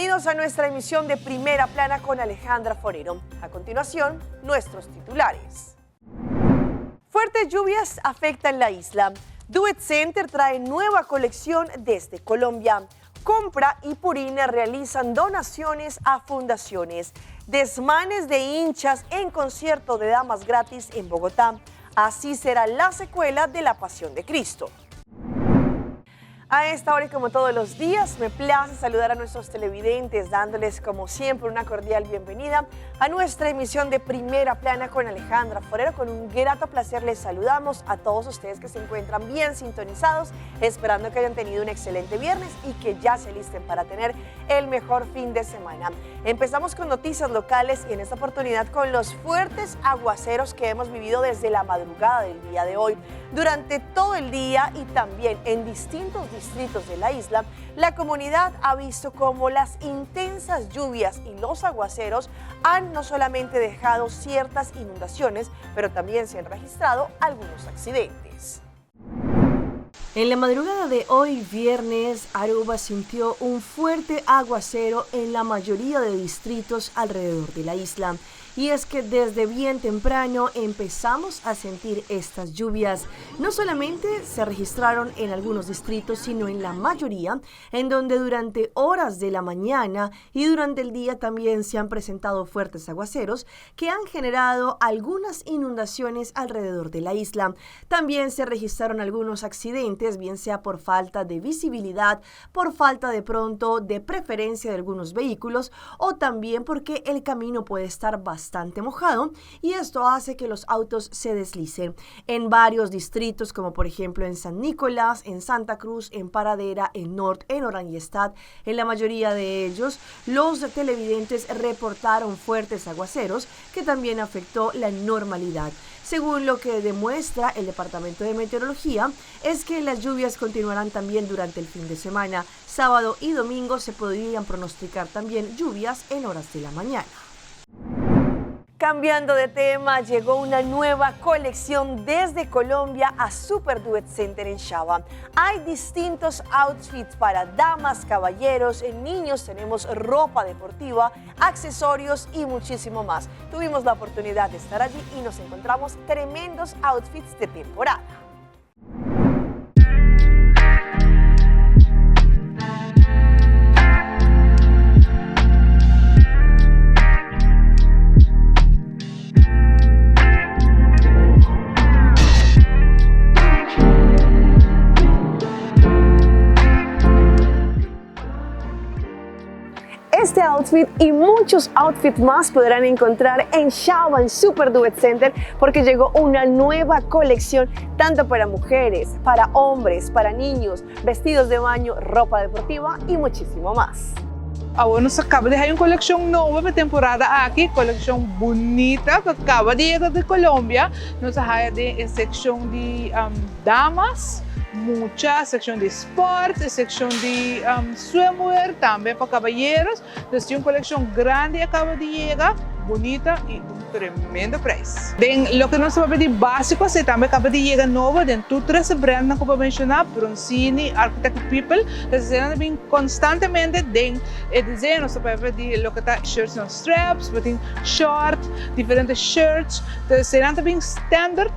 Bienvenidos a nuestra emisión de Primera Plana con Alejandra Forero. A continuación, nuestros titulares. Fuertes lluvias afectan la isla. Do It Center trae nueva colección desde Colombia. Compra y Purina realizan donaciones a fundaciones. Desmanes de hinchas en concierto de damas gratis en Bogotá. Así será la secuela de La Pasión de Cristo. A esta hora y como todos los días, me place saludar a nuestros televidentes, dándoles como siempre una cordial bienvenida a nuestra emisión de Primera Plana con Alejandra Forero. Con un grato placer les saludamos a todos ustedes que se encuentran bien sintonizados, esperando que hayan tenido un excelente viernes y que ya se alisten para tener el mejor fin de semana. Empezamos con noticias locales y en esta oportunidad con los fuertes aguaceros que hemos vivido desde la madrugada del día de hoy. Durante todo el día y también en distintos distritos de la isla, la comunidad ha visto cómo las intensas lluvias y los aguaceros han no solamente dejado ciertas inundaciones, pero también se han registrado algunos accidentes. En la madrugada de hoy, viernes, Aruba sintió un fuerte aguacero en la mayoría de distritos alrededor de la isla. Y es que desde bien temprano empezamos a sentir estas lluvias. No solamente se registraron en algunos distritos, sino en la mayoría, en donde durante horas de la mañana y durante el día también se han presentado fuertes aguaceros que han generado algunas inundaciones alrededor de la isla. También se registraron algunos accidentes, bien sea por falta de visibilidad, por falta de pronto de preferencia de algunos vehículos o también porque el camino puede estar bastante mojado y esto hace que los autos se deslicen. En varios distritos, como por ejemplo en San Nicolás, en Santa Cruz, en Paradera, en Norte, en Orangestad, en la mayoría de ellos, los televidentes reportaron fuertes aguaceros que también afectó la normalidad. Según lo que demuestra el Departamento de Meteorología, es que las lluvias continuarán también durante el fin de semana. Sábado y domingo se podrían pronosticar también lluvias en horas de la mañana. Cambiando de tema, llegó una nueva colección desde Colombia a Super Do It Center en Chava. Hay distintos outfits para damas, caballeros, niños, tenemos ropa deportiva, accesorios y muchísimo más. Tuvimos la oportunidad de estar allí y nos encontramos tremendos outfits de temporada. Este outfit y muchos outfits más podrán encontrar en Chava, en Super Do It Center, porque llegó una nueva colección tanto para mujeres, para hombres, para niños, vestidos de baño, ropa deportiva y muchísimo más. Agora nos acaba de sair uma coleção nova para temporada aqui, coleção bonita que acaba de chegar de Colômbia. Nos sair de secção de damas, muita secção de esporte, secção de swimwear, também para caballeros. Então, uma coleção grande acaba de chegar, bonita e tremendo preço. Den lo que nós sabemos de básico, se também acaba de chegar novo, den todas as brands que eu vou mencionar, Bronzini, Architect People, eles estão constantemente den desenho, nós sabemos de lo que está shirts on straps, tem short, diferentes shirts, eles estão também standard,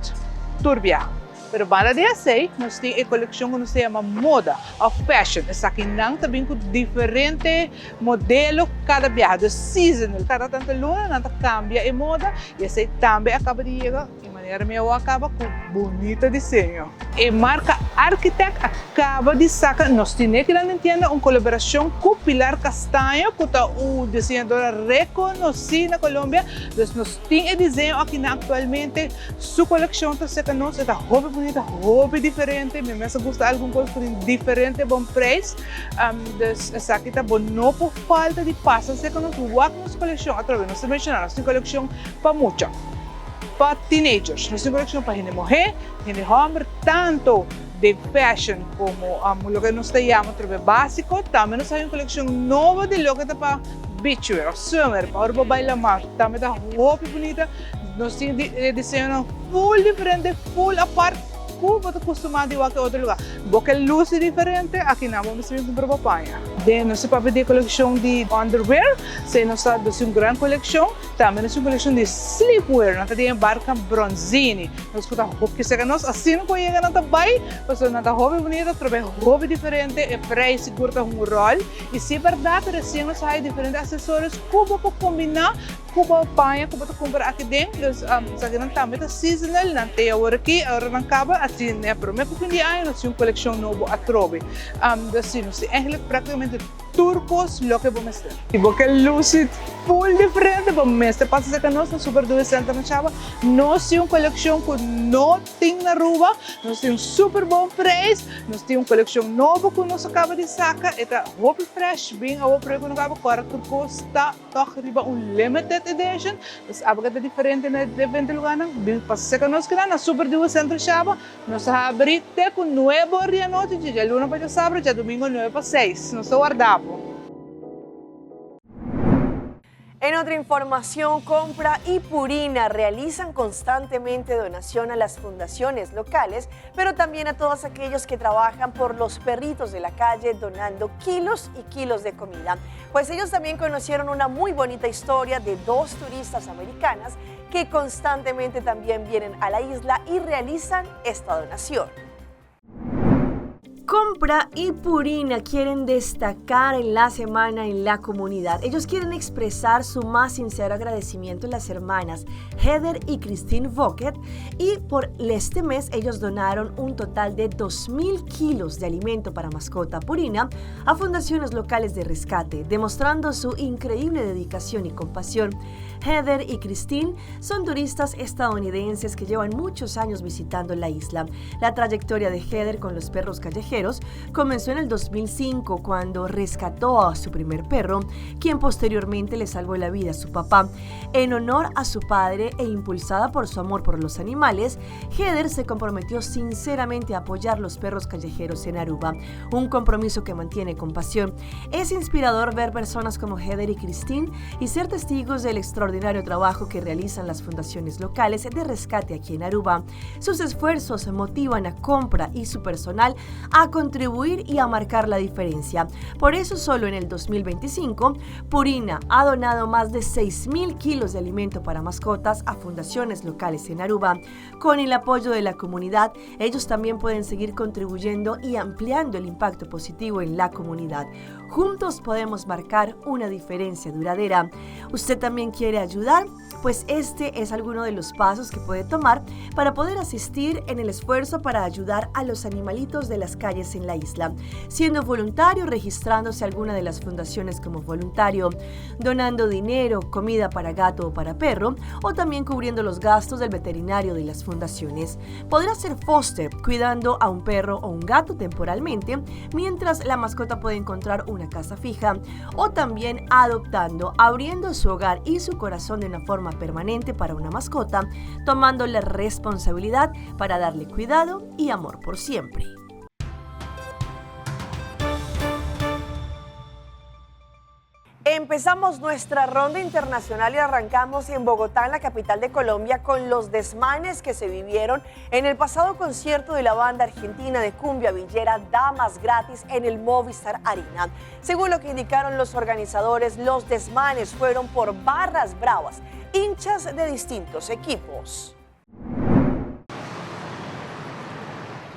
turbia. Pero para de assim, nós temos a coleção que se chama moda, ou fashion. Essa aqui não também com diferente modelo cada viagem, seasonal. Cada tanto luna, nada cambia a moda e essa também acaba de chegar de maneira meio acaba com bonito desenho. A marca Architect acaba de sacar, nós temos que entender uma colaboração com Pilar Castanho, que é o desenhador reconhecido na Colômbia. Então nós temos o desenho aqui atualmente, sua coleção está sendo nossa, está roupa bonita, roupa diferente, me mesmo gusta alguma coisa por diferente bom preço. Essa aqui está bom não por falta de passa, se que nós nossa coleção através nós mencionamos, nossa coleção para muita. Para teenagers, nós temos coleção para gente mulher, gente homem, tanto de fashion como o que nós chamamos de básico, também nós temos uma coleção nova de lo que está para beachwear, swimwear, para bailar mar, também está roupa bonita, nós temos desenho full diferente, full apart, como acostumado a qualquer outro lugar. Porque luz é diferente, aqui não vamos ver com papanha. não se pode ter coleção de underwear, se não sabe se uma grande coleção, também é uma coleção de sleepwear, não tem barca bronzini, nós que tá roupa que chega nós assim não conhece nada bem, mas não tá roupa bonita, trabalha roupa diferente, é preço curta um rol e se verdade recém nós sai diferentes acessórios como para combinar, como panha, como para comprar aqui dentro, sa ganun também tá seasonal, não tem agora aqui, agora não acaba, assim é para mim porque dia nós uma coleção nova a trobe, assim nós é praticamente turcos lo que vamos ter. E porque lucid full diferente, vamos ter passa que nós na super 200 na chava, nós temos uma coleção que não tem na rua, nós temos super bom preço, nós temos uma coleção nova que nós acaba de sacar, é roupa fresh, bem a roupa que nós acaba agora turcos está arriba limited edition, mas algo que é diferente na diferente lugar, bem passa que nós na super 200 chava, nós abrimos com 9 horas da noite, já luna para sábado, já domingo 9 para 6, nós guardamos. En otra información, Compra y Purina realizan constantemente donación a las fundaciones locales, pero también a todos aquellos que trabajan por los perritos de la calle donando kilos y kilos de comida. Pues ellos también conocieron una muy bonita historia de dos turistas americanas que constantemente también vienen a la isla y realizan esta donación. Compra y Purina quieren destacar en la semana en la comunidad. Ellos quieren expresar su más sincero agradecimiento a las hermanas Heather y Christine Vocket y por este mes ellos donaron un total de 2.000 kilos de alimento para mascota Purina a fundaciones locales de rescate, demostrando su increíble dedicación y compasión. Heather y Christine son turistas estadounidenses que llevan muchos años visitando la isla. La trayectoria de Heather con los perros callejeros comenzó en el 2005 cuando rescató a su primer perro, quien posteriormente le salvó la vida a su papá. En honor a su padre e impulsada por su amor por los animales, Heather se comprometió sinceramente a apoyar los perros callejeros en Aruba, un compromiso que mantiene con pasión. Es inspirador ver personas como Heather y Christine y ser testigos del extraordinario trabajo que realizan las fundaciones locales de rescate aquí en Aruba. Sus esfuerzos motivan a Compra y su personal a contribuir y a marcar la diferencia. Por eso, solo en el 2025, Purina ha donado más de 6.000 kilos de alimento para mascotas a fundaciones locales en Aruba. Con el apoyo de la comunidad, ellos también pueden seguir contribuyendo y ampliando el impacto positivo en la comunidad. Juntos podemos marcar una diferencia duradera. ¿Usted también quiere ayudar? Pues este es alguno de los pasos que puede tomar para poder asistir en el esfuerzo para ayudar a los animalitos de las calles en la isla, siendo voluntario, registrándose a alguna de las fundaciones como voluntario, donando dinero, comida para gato o para perro, o también cubriendo los gastos del veterinario de las fundaciones. Podrá ser foster, cuidando a un perro o un gato temporalmente, mientras la mascota puede encontrar una casa fija, o también adoptando, abriendo su hogar y su corazón de una forma permanente para una mascota, tomando la responsabilidad para darle cuidado y amor por siempre. Empezamos nuestra ronda internacional y arrancamos en Bogotá, en la capital de Colombia, con los desmanes que se vivieron en el pasado concierto de la banda argentina de cumbia villera Damas Gratis en el Movistar Arena. Según lo que indicaron los organizadores, los desmanes fueron por barras bravas, hinchas de distintos equipos.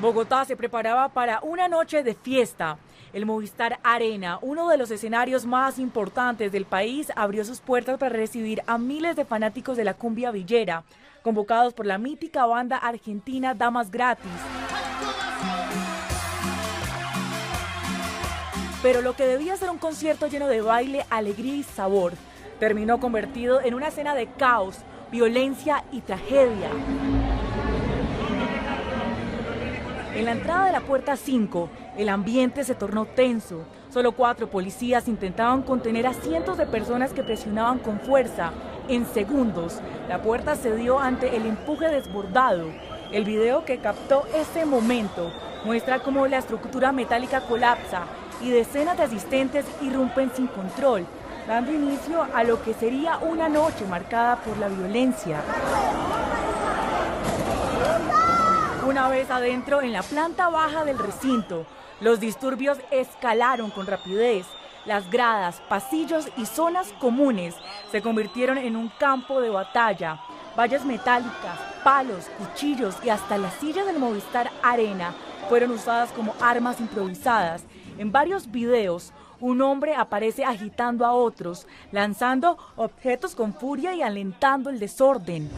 Bogotá se preparaba para una noche de fiesta. El Movistar Arena, uno de los escenarios más importantes del país, abrió sus puertas para recibir a miles de fanáticos de la cumbia villera, convocados por la mítica banda argentina Damas Gratis. Pero lo que debía ser un concierto lleno de baile, alegría y sabor, terminó convertido en una escena de caos, violencia y tragedia. En la entrada de la puerta 5, el ambiente se tornó tenso. Solo 4 policías intentaban contener a cientos de personas que presionaban con fuerza. En segundos, la puerta cedió ante el empuje desbordado. El video que captó ese momento muestra cómo la estructura metálica colapsa y decenas de asistentes irrumpen sin control, dando inicio a lo que sería una noche marcada por la violencia. Una vez adentro, en la planta baja del recinto, los disturbios escalaron con rapidez. Las gradas, pasillos y zonas comunes se convirtieron en un campo de batalla. Vallas metálicas, palos, cuchillos y hasta las sillas del Movistar Arena fueron usadas como armas improvisadas. En varios videos, un hombre aparece agitando a otros, lanzando objetos con furia y alentando el desorden.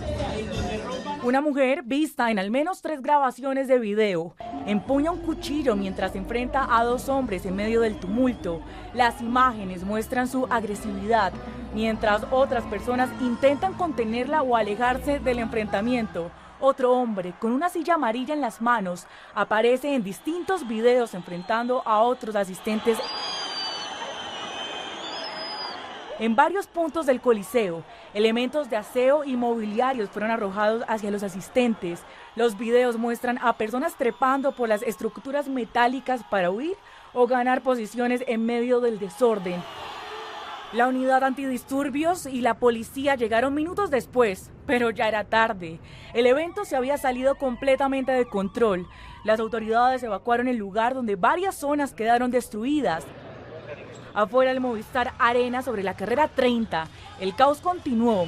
Una mujer, vista en al menos 3 grabaciones de video, empuña un cuchillo mientras enfrenta a 2 hombres en medio del tumulto. Las imágenes muestran su agresividad, mientras otras personas intentan contenerla o alejarse del enfrentamiento. Otro hombre, con una silla amarilla en las manos, aparece en distintos videos enfrentando a otros asistentes. En varios puntos del Coliseo, elementos de aseo y mobiliarios fueron arrojados hacia los asistentes. Los videos muestran a personas trepando por las estructuras metálicas para huir o ganar posiciones en medio del desorden. La unidad antidisturbios y la policía llegaron minutos después, pero ya era tarde. El evento se había salido completamente de control. Las autoridades evacuaron el lugar, donde varias zonas quedaron destruidas. Afuera del Movistar Arena, sobre la carrera 30, el caos continuó.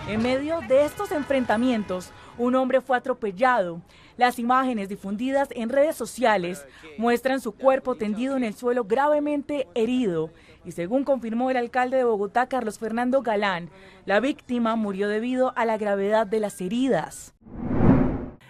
En medio de estos enfrentamientos, un hombre fue atropellado. Las imágenes difundidas en redes sociales muestran su cuerpo tendido en el suelo gravemente herido. Y según confirmó el alcalde de Bogotá, Carlos Fernando Galán, la víctima murió debido a la gravedad de las heridas.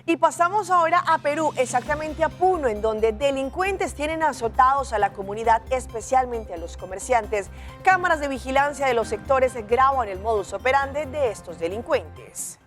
Y pasamos ahora a Perú, exactamente a Puno, en donde delincuentes tienen azotados a la comunidad, especialmente a los comerciantes. Cámaras de vigilancia de los sectores graban el modus operandi de estos delincuentes.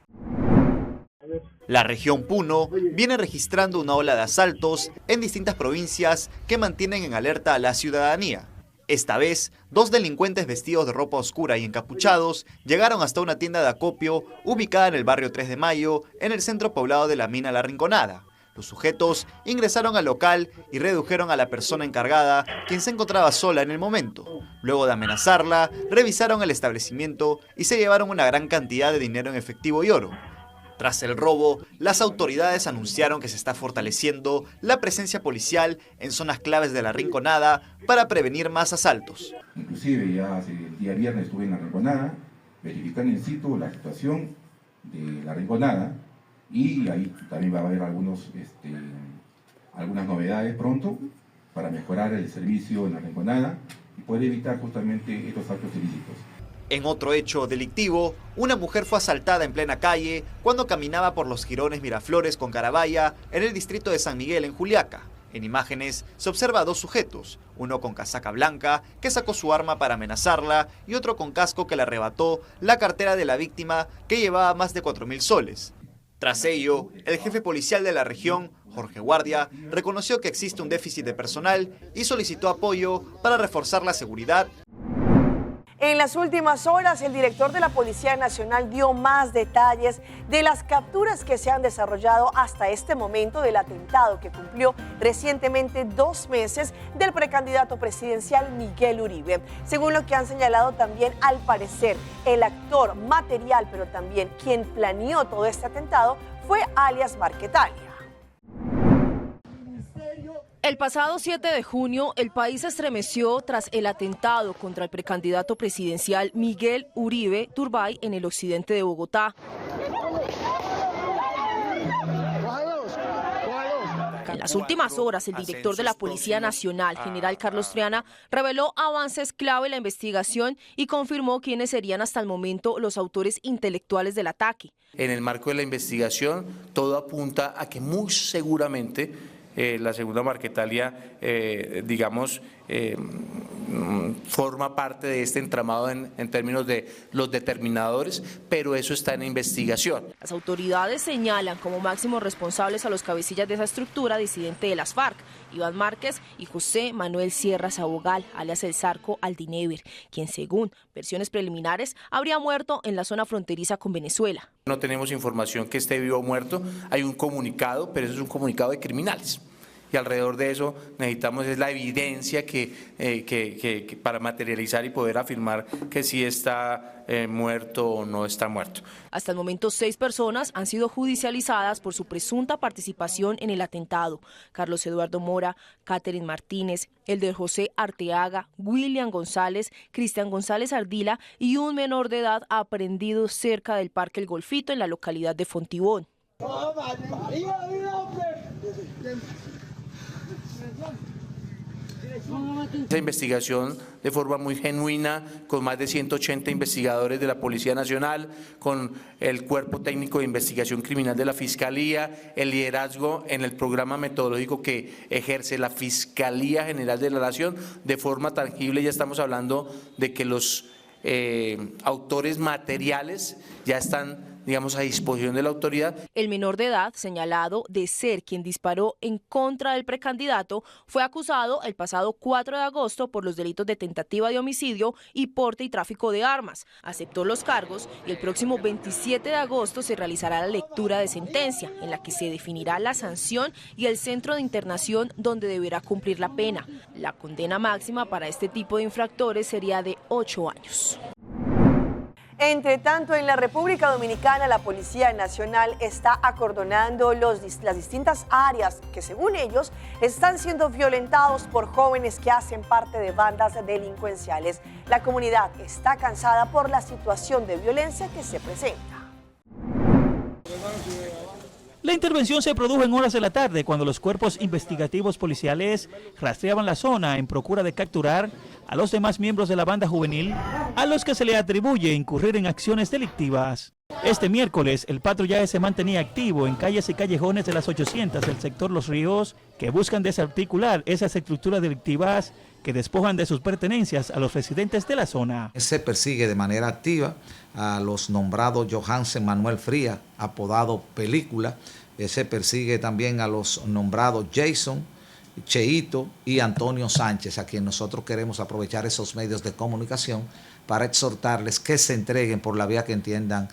La región Puno viene registrando una ola de asaltos en distintas provincias que mantienen en alerta a la ciudadanía. Esta vez, 2 delincuentes vestidos de ropa oscura y encapuchados llegaron hasta una tienda de acopio ubicada en el barrio 3 de Mayo, en el centro poblado de la mina La Rinconada. Los sujetos ingresaron al local y redujeron a la persona encargada, quien se encontraba sola en el momento. Luego de amenazarla, revisaron el establecimiento y se llevaron una gran cantidad de dinero en efectivo y oro. Tras el robo, las autoridades anunciaron que se está fortaleciendo la presencia policial en zonas claves de La Rinconada para prevenir más asaltos. Inclusive ya el día viernes estuve en La Rinconada, verificando in situ la situación de La Rinconada, y ahí también va a haber algunas novedades pronto para mejorar el servicio en La Rinconada y poder evitar justamente estos actos ilícitos. En otro hecho delictivo, una mujer fue asaltada en plena calle cuando caminaba por los jirones Miraflores con Carabaya en el distrito de San Miguel, en Juliaca. En imágenes se observa a 2 sujetos, uno con casaca blanca que sacó su arma para amenazarla y otro con casco que le arrebató la cartera de la víctima, que llevaba más de 4.000 soles. Tras ello, el jefe policial de la región, Jorge Guardia, reconoció que existe un déficit de personal y solicitó apoyo para reforzar la seguridad. En las últimas horas, el director de la Policía Nacional dio más detalles de las capturas que se han desarrollado hasta este momento del atentado que cumplió recientemente 2 meses del precandidato presidencial Miguel Uribe. Según lo que han señalado también, al parecer, el actor material, pero también quien planeó todo este atentado, fue alias Marquetalia. El pasado 7 de junio, el país se estremeció tras el atentado contra el precandidato presidencial Miguel Uribe Turbay en el occidente de Bogotá. En las últimas horas, el director de la Policía Nacional, general Carlos Triana, reveló avances clave en la investigación y confirmó quiénes serían hasta el momento los autores intelectuales del ataque. En el marco de la investigación, todo apunta a que muy seguramente la segunda Marquetalia, forma parte de este entramado en términos de los determinadores, pero eso está en investigación. Las autoridades señalan como máximos responsables a los cabecillas de esa estructura disidente de las FARC, Iván Márquez y José Manuel Sierra Sabogal, alias El Zarco Aldinever, quien según versiones preliminares habría muerto en la zona fronteriza con Venezuela. No tenemos información que esté vivo o muerto, hay un comunicado, pero eso es un comunicado de criminales. y alrededor de eso necesitamos es la evidencia que para materializar y poder afirmar que sí está muerto o no está muerto. Hasta el momento 6 personas han sido judicializadas por su presunta participación en el atentado. Carlos Eduardo Mora, Catherine Martínez, Elder José Arteaga, William González, Cristian González Ardila y un menor de edad aprehendido cerca del Parque El Golfito en la localidad de Fontibón. Esta investigación de forma muy genuina, con más de 180 investigadores de la Policía Nacional, con el Cuerpo Técnico de Investigación Criminal de la Fiscalía, el liderazgo en el programa metodológico que ejerce la Fiscalía General de la Nación, de forma tangible ya estamos hablando de que los autores materiales ya están, digamos, a disposición de la autoridad. El menor de edad, señalado de ser quien disparó en contra del precandidato, fue acusado el pasado 4 de agosto por los delitos de tentativa de homicidio y porte y tráfico de armas. Aceptó los cargos y el próximo 27 de agosto se realizará la lectura de sentencia, en la que se definirá la sanción y el centro de internación donde deberá cumplir la pena. La condena máxima para este tipo de infractores sería de 8 años. Entre tanto, en la República Dominicana, la Policía Nacional está acordonando las distintas áreas que, según ellos, están siendo violentados por jóvenes que hacen parte de bandas delincuenciales. La comunidad está cansada por la situación de violencia que se presenta. La intervención se produjo en horas de la tarde cuando los cuerpos investigativos policiales rastreaban la zona en procura de capturar a los demás miembros de la banda juvenil a los que se le atribuye incurrir en acciones delictivas. Este miércoles el patrullaje se mantenía activo en calles y callejones de las 800 del sector Los Ríos que buscan desarticular esas estructuras delictivas que despojan de sus pertenencias a los residentes de la zona. Se persigue de manera activa a los nombrados Johansen Manuel Frías, apodado Película. Se persigue también a los nombrados Jason, Cheito y Antonio Sánchez, a quien nosotros queremos aprovechar esos medios de comunicación para exhortarles que se entreguen por la vía que entiendan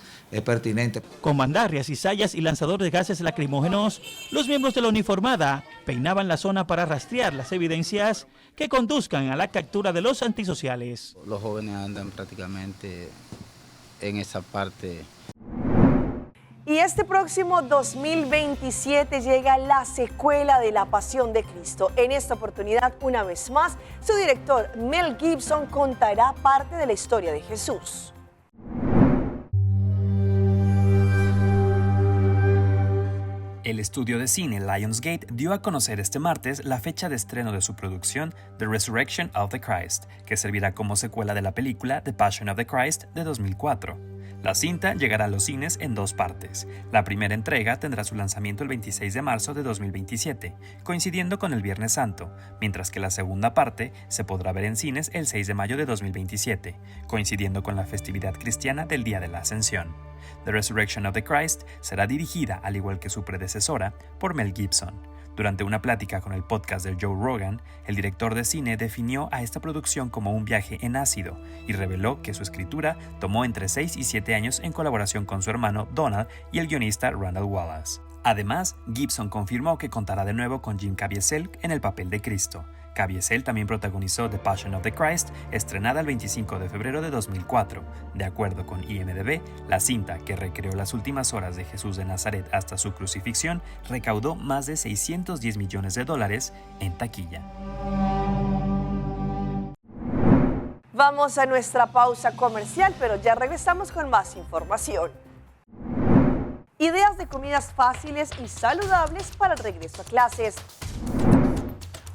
pertinente. Con bandarrias, cizallas y lanzadores de gases lacrimógenos, los miembros de la uniformada peinaban la zona para rastrear las evidencias que conduzcan a la captura de los antisociales. Los jóvenes andan prácticamente en esa parte. Y este próximo 2027 llega la secuela de La Pasión de Cristo. En esta oportunidad, una vez más, su director Mel Gibson contará parte de la historia de Jesús. El estudio de cine Lionsgate dio a conocer este martes la fecha de estreno de su producción The Resurrection of the Christ, que servirá como secuela de la película The Passion of the Christ de 2004. La cinta llegará a los cines en 2 partes. La primera entrega tendrá su lanzamiento el 26 de marzo de 2027, coincidiendo con el Viernes Santo, mientras que la segunda parte se podrá ver en cines el 6 de mayo de 2027, coincidiendo con la festividad cristiana del Día de la Ascensión. The Resurrection of the Christ será dirigida, al igual que su predecesora, por Mel Gibson. Durante una plática con el podcast de Joe Rogan, el director de cine definió a esta producción como un viaje en ácido y reveló que su escritura tomó entre 6 y 7 años en colaboración con su hermano Donald y el guionista Randall Wallace. Además, Gibson confirmó que contará de nuevo con Jim Caviezel en el papel de Cristo. Caviezel también protagonizó The Passion of the Christ, estrenada el 25 de febrero de 2004. De acuerdo con IMDb, la cinta, que recreó las últimas horas de Jesús de Nazaret hasta su crucifixión, recaudó más de $610 millones en taquilla. Vamos a nuestra pausa comercial, pero ya regresamos con más información. Ideas de comidas fáciles y saludables para el regreso a clases.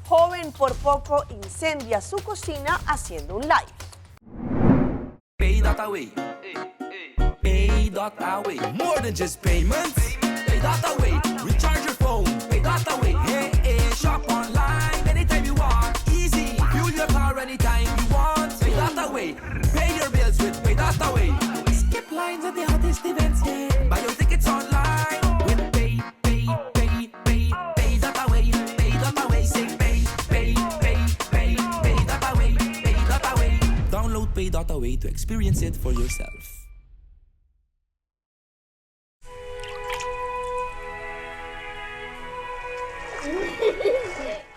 Joven por poco incendia su cocina haciendo un live. Pay that away. Pay that away. More than just payments. Pay that away. Recharge your phone. Pay that away. Hey, hey, shop online anytime you want. Easy. Fuel your car anytime you want. Pay that away. Pay your bills with Pay that away. Skip lines at the hottest events. Yeah. Buy your tickets online with Pay that away. Pay that away. Say Pay that away. Download Pay that away to experience it for yourself.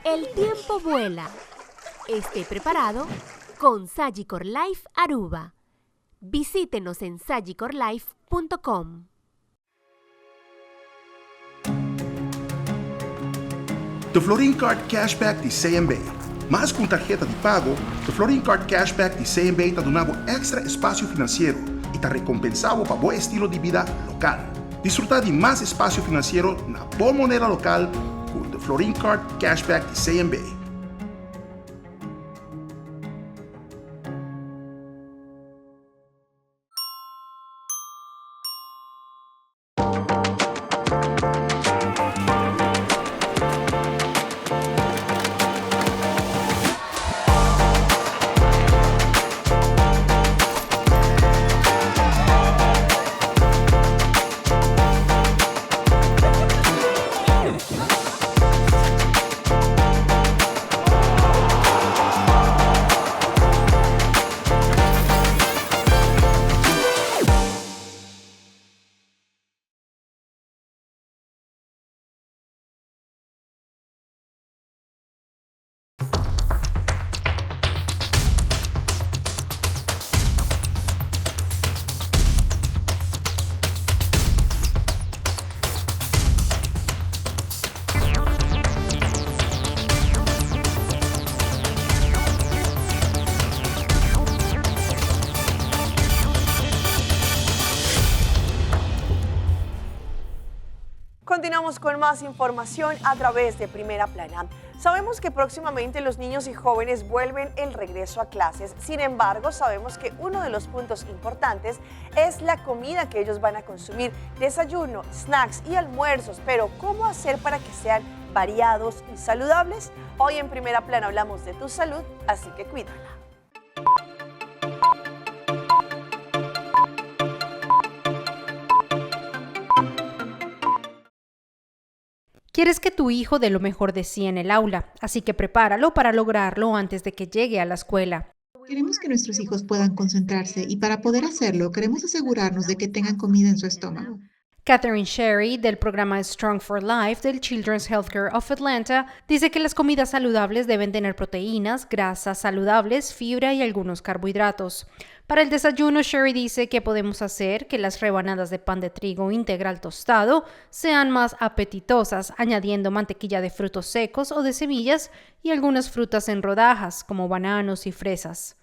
El tiempo vuela. Esté preparado con Sagicor Life Aruba. Visítenos en sagicorlife.com. The Florin Card Cashback de CMB. Mais com tarjeta de pago, o Florin Card Cashback de CMB está dando extra espaço financeiro e está recompensado para bom estilo de vida local. Disfrutar de mais espaço financeiro na boa moneda local com The Florin Card Cashback de CMB. Continuamos con más información a través de Primera Plana. Sabemos que próximamente los niños y jóvenes vuelven el regreso a clases. Sin embargo, sabemos que uno de los puntos importantes es la comida que ellos van a consumir. Desayuno, snacks y almuerzos. Pero, ¿cómo hacer para que sean variados y saludables? Hoy en Primera Plana hablamos de tu salud, así que cuídala. Quieres que tu hijo dé lo mejor de sí en el aula, así que prepáralo para lograrlo antes de que llegue a la escuela. Queremos que nuestros hijos puedan concentrarse y para poder hacerlo queremos asegurarnos de que tengan comida en su estómago. Catherine Sherry, del programa Strong for Life del Children's Healthcare of Atlanta, dice que las comidas saludables deben tener proteínas, grasas saludables, fibra y algunos carbohidratos. Para el desayuno, Sherry dice que podemos hacer que las rebanadas de pan de trigo integral tostado sean más apetitosas, añadiendo mantequilla de frutos secos o de semillas y algunas frutas en rodajas, como bananos y fresas.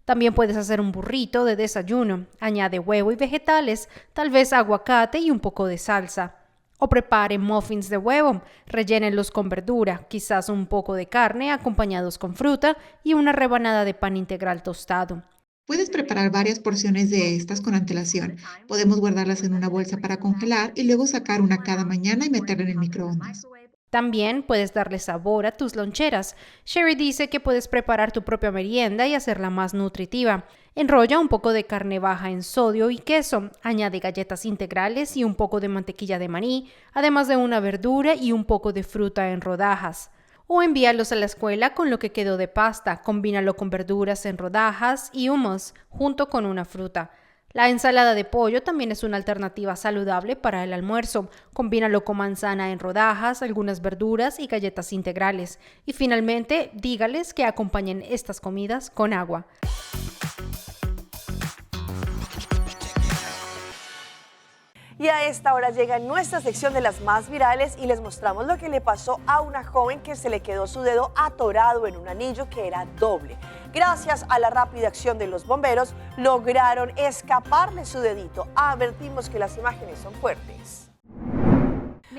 También puedes hacer un burrito de desayuno. Añade huevo y vegetales, tal vez aguacate y un poco de salsa. O prepare muffins de huevo, rellénenlos con verdura, quizás un poco de carne acompañados con fruta y una rebanada de pan integral tostado. Puedes preparar varias porciones de estas con antelación. Podemos guardarlas en una bolsa para congelar y luego sacar una cada mañana y meterla en el microondas. También puedes darle sabor a tus loncheras. Sherry dice que puedes preparar tu propia merienda y hacerla más nutritiva. Enrolla un poco de carne baja en sodio y queso. Añade galletas integrales y un poco de mantequilla de maní, además de una verdura y un poco de fruta en rodajas. O envíalos a la escuela con lo que quedó de pasta. Combínalo con verduras en rodajas y hummus, junto con una fruta. La ensalada de pollo también es una alternativa saludable para el almuerzo. Combínalo con manzana en rodajas, algunas verduras y galletas integrales. Y finalmente, dígales que acompañen estas comidas con agua. Y a esta hora llega nuestra sección de las más virales y les mostramos lo que le pasó a una joven que se le quedó su dedo atorado en un anillo que era doble. Gracias a la rápida acción de los bomberos, lograron escaparle su dedito. Advertimos que las imágenes son fuertes.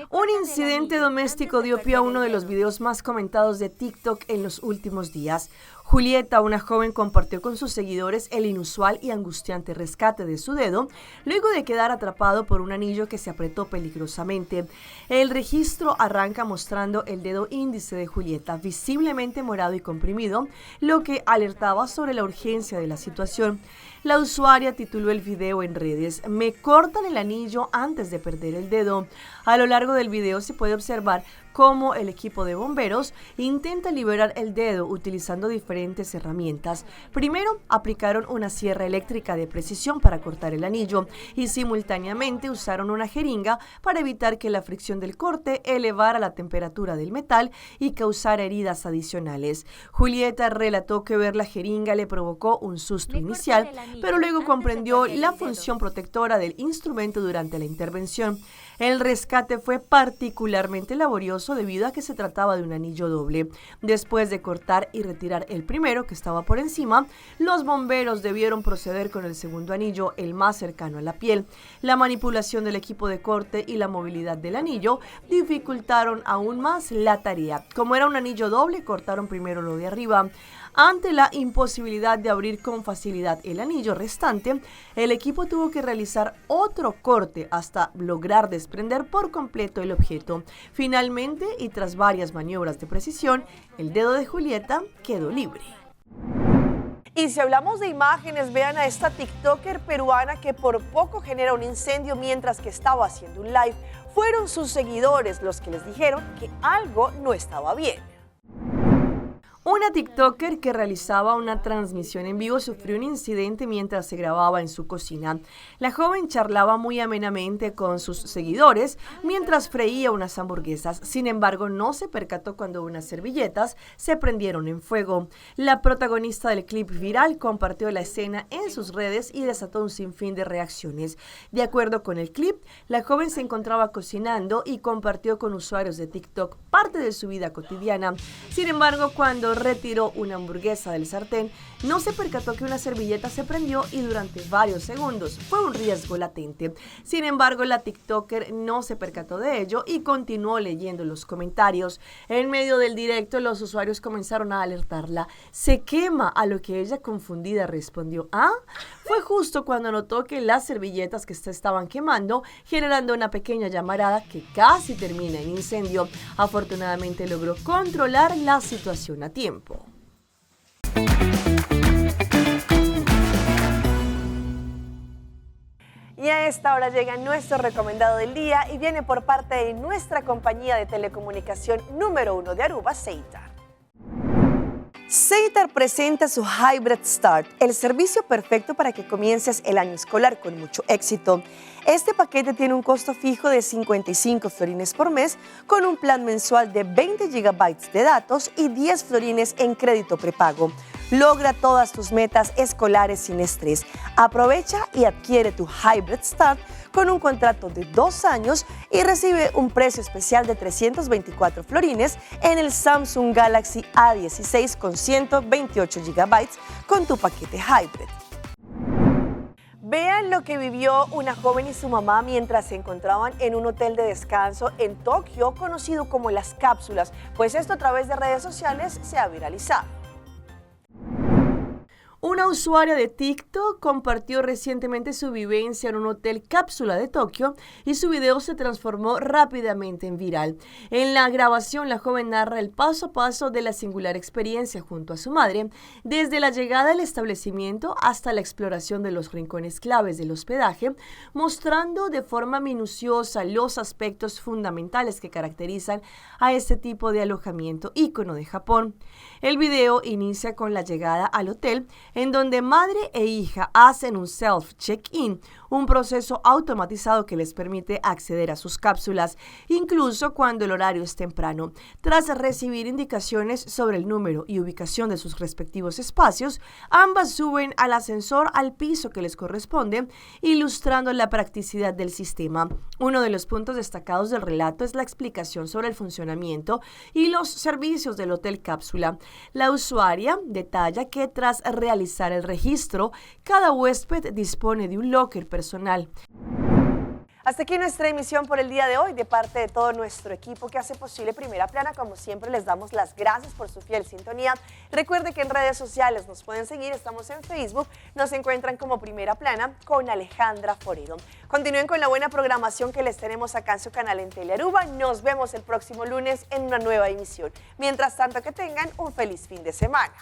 Un incidente doméstico dio pie a uno de los videos más comentados de TikTok en los últimos días. Julieta, una joven, compartió con sus seguidores el inusual y angustiante rescate de su dedo luego de quedar atrapado por un anillo que se apretó peligrosamente. El registro arranca mostrando el dedo índice de Julieta visiblemente morado y comprimido, lo que alertaba sobre la urgencia de la situación. La usuaria tituló el video en redes: "Me cortan el anillo antes de perder el dedo". A lo largo del video se puede observar cómo el equipo de bomberos intenta liberar el dedo utilizando diferentes herramientas. Primero, aplicaron una sierra eléctrica de precisión para cortar el anillo y simultáneamente usaron una jeringa para evitar que la fricción del corte elevara la temperatura del metal y causara heridas adicionales. Julieta relató que ver la jeringa le provocó un susto inicial, pero luego comprendió la función protectora del instrumento durante la intervención. El rescate fue particularmente laborioso debido a que se trataba de un anillo doble. Después de cortar y retirar el primero, que estaba por encima, los bomberos debieron proceder con el segundo anillo, el más cercano a la piel. La manipulación del equipo de corte y la movilidad del anillo dificultaron aún más la tarea. Como era un anillo doble, cortaron primero lo de arriba. Ante la imposibilidad de abrir con facilidad el anillo restante, el equipo tuvo que realizar otro corte hasta lograr desprender por completo el objeto. Finalmente, y tras varias maniobras de precisión, el dedo de Julieta quedó libre. Y si hablamos de imágenes, vean a esta TikToker peruana que por poco genera un incendio mientras que estaba haciendo un live. Fueron sus seguidores los que les dijeron que algo no estaba bien. Una TikToker que realizaba una transmisión en vivo sufrió un incidente mientras se grababa en su cocina. La joven charlaba muy amenamente con sus seguidores mientras freía unas hamburguesas. Sin embargo, no se percató cuando unas servilletas se prendieron en fuego. La protagonista del clip viral compartió la escena en sus redes y desató un sinfín de reacciones. De acuerdo con el clip, la joven se encontraba cocinando y compartió con usuarios de TikTok parte de su vida cotidiana. Sin embargo, cuando retiró una hamburguesa del sartén, no se percató que una servilleta se prendió y durante varios segundos fue un riesgo latente. Sin embargo, la TikToker no se percató de ello y continuó leyendo los comentarios. En medio del directo, los usuarios comenzaron a alertarla. Se quema, a lo que ella confundida respondió, ¿ah? Fue justo cuando notó que las servilletas que se estaban quemando, generando una pequeña llamarada que casi termina en incendio. Afortunadamente logró controlar la situación a tiempo. Y a esta hora llega nuestro recomendado del día y viene por parte de nuestra compañía de telecomunicación número 1 de Aruba, Ceitar. Ceitar presenta su Hybrid Start, el servicio perfecto para que comiences el año escolar con mucho éxito. Este paquete tiene un costo fijo de 55 florines por mes, con un plan mensual de 20 gigabytes de datos y 10 florines en crédito prepago. Logra todas tus metas escolares sin estrés. Aprovecha y adquiere tu Hybrid Start con un contrato de 2 años y recibe un precio especial de 324 florines en el Samsung Galaxy A16 con 128 GB con tu paquete Hybrid. Vean lo que vivió una joven y su mamá mientras se encontraban en un hotel de descanso en Tokio, conocido como Las Cápsulas, pues esto a través de redes sociales se ha viralizado. Una usuaria de TikTok compartió recientemente su vivencia en un hotel cápsula de Tokio y su video se transformó rápidamente en viral. En la grabación, la joven narra el paso a paso de la singular experiencia junto a su madre, desde la llegada al establecimiento hasta la exploración de los rincones claves del hospedaje, mostrando de forma minuciosa los aspectos fundamentales que caracterizan a este tipo de alojamiento ícono de Japón. El video inicia con la llegada al hotel, en donde madre e hija hacen un self-check-in, un proceso automatizado que les permite acceder a sus cápsulas, incluso cuando el horario es temprano. Tras recibir indicaciones sobre el número y ubicación de sus respectivos espacios, ambas suben al ascensor al piso que les corresponde, ilustrando la practicidad del sistema. Uno de los puntos destacados del relato es la explicación sobre el funcionamiento y los servicios del hotel cápsula. La usuaria detalla que tras realizar el registro, cada huésped dispone de un locker personal. Hasta aquí nuestra emisión por el día de hoy. De parte de todo nuestro equipo que hace posible Primera Plana, como siempre les damos las gracias por su fiel sintonía. Recuerde que en redes sociales nos pueden seguir, estamos en Facebook, nos encuentran como Primera Plana con Alejandra Forero. Continúen con la buena programación que les tenemos acá en su canal en Telearuba. Nos vemos el próximo lunes en una nueva emisión. Mientras tanto, que tengan un feliz fin de semana.